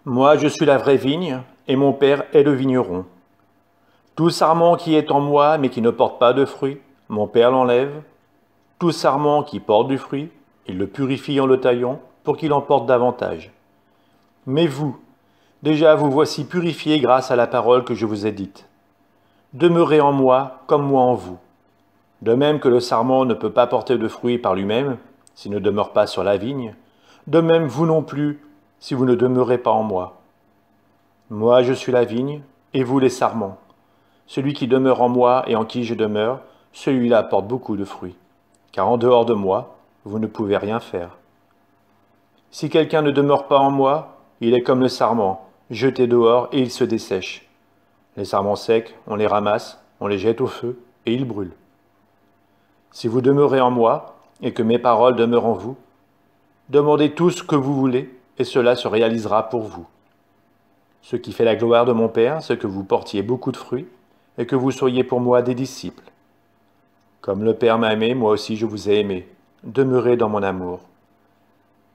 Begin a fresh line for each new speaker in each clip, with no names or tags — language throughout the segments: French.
Moi, je suis la vraie vigne, et mon Père est le vigneron. Tout sarment qui est en moi, mais qui ne porte pas de fruit, mon Père l'enlève. Tout sarment qui porte du fruit, il le purifie en le taillant, pour qu'il en porte davantage. Mais vous, déjà vous voici purifiés grâce à la parole que je vous ai dite. Demeurez en moi, comme moi en vous. De même que le sarment ne peut pas porter de fruit par lui-même, s'il ne demeure pas sur la vigne, de même vous non plus, si vous ne demeurez pas en moi. Moi je suis la vigne, et vous les sarments. Celui qui demeure en moi et en qui je demeure, celui-là porte beaucoup de fruits. Car en dehors de moi, vous ne pouvez rien faire. Si quelqu'un ne demeure pas en moi, il est comme le sarment, jeté dehors et il se dessèche. Les sarments secs, on les ramasse, on les jette au feu et ils brûlent. Si vous demeurez en moi et que mes paroles demeurent en vous, demandez tout ce que vous voulez et cela se réalisera pour vous. Ce qui fait la gloire de mon Père, c'est que vous portiez beaucoup de fruits et que vous soyez pour moi des disciples. Comme le Père m'a aimé, moi aussi je vous ai aimé. Demeurez dans mon amour.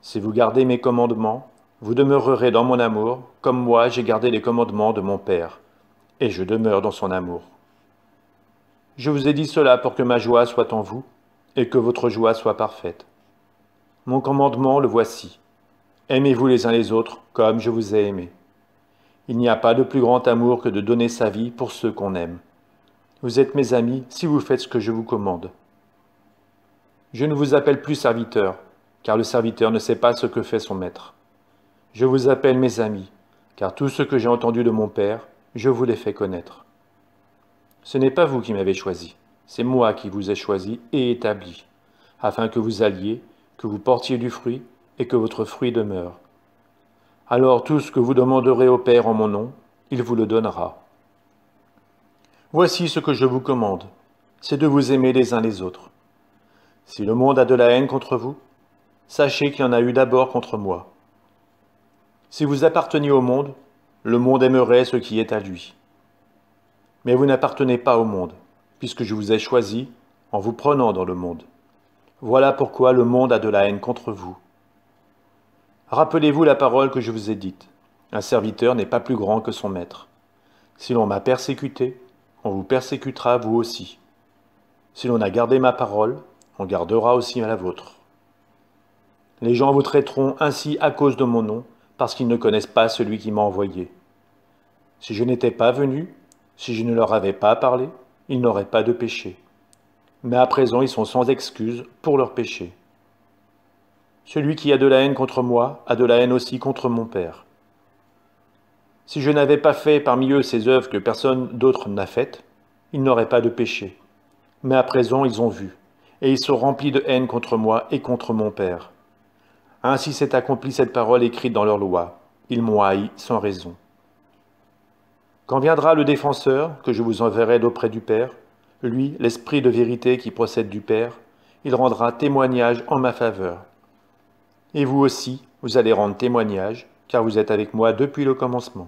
Si vous gardez mes commandements, vous demeurerez dans mon amour, comme moi j'ai gardé les commandements de mon Père, et je demeure dans son amour. Je vous ai dit cela pour que ma joie soit en vous, et que votre joie soit parfaite. Mon commandement, le voici. Aimez-vous les uns les autres, comme je vous ai aimé. Il n'y a pas de plus grand amour que de donner sa vie pour ceux qu'on aime. Vous êtes mes amis si vous faites ce que je vous commande. Je ne vous appelle plus serviteur, car le serviteur ne sait pas ce que fait son maître. Je vous appelle mes amis, car tout ce que j'ai entendu de mon Père, je vous l'ai fait connaître. Ce n'est pas vous qui m'avez choisi, c'est moi qui vous ai choisi et établi, afin que vous alliez, que vous portiez du fruit et que votre fruit demeure. Alors tout ce que vous demanderez au Père en mon nom, il vous le donnera. Voici ce que je vous commande, c'est de vous aimer les uns les autres. Si le monde a de la haine contre vous, sachez qu'il y en a eu d'abord contre moi. Si vous apparteniez au monde aimerait ce qui est à lui. Mais vous n'appartenez pas au monde, puisque je vous ai choisi en vous prenant dans le monde. Voilà pourquoi le monde a de la haine contre vous. Rappelez-vous la parole que je vous ai dite. Un serviteur n'est pas plus grand que son maître. Si l'on m'a persécuté, on vous persécutera vous aussi. Si l'on a gardé ma parole, on gardera aussi la vôtre. Les gens vous traiteront ainsi à cause de mon nom, parce qu'ils ne connaissent pas celui qui m'a envoyé. Si je n'étais pas venu, si je ne leur avais pas parlé, ils n'auraient pas de péché. Mais à présent, ils sont sans excuse pour leur péché. Celui qui a de la haine contre moi a de la haine aussi contre mon Père. Si je n'avais pas fait parmi eux ces œuvres que personne d'autre n'a faites, ils n'auraient pas de péché. Mais à présent, ils ont vu, et ils sont remplis de haine contre moi et contre mon Père. Ainsi s'est accomplie cette parole écrite dans leur loi. Ils m'ont haï sans raison. Quand viendra le défenseur, que je vous enverrai d'auprès du Père, lui, l'Esprit de vérité qui procède du Père, il rendra témoignage en ma faveur. Et vous aussi, vous allez rendre témoignage, car vous êtes avec moi depuis le commencement.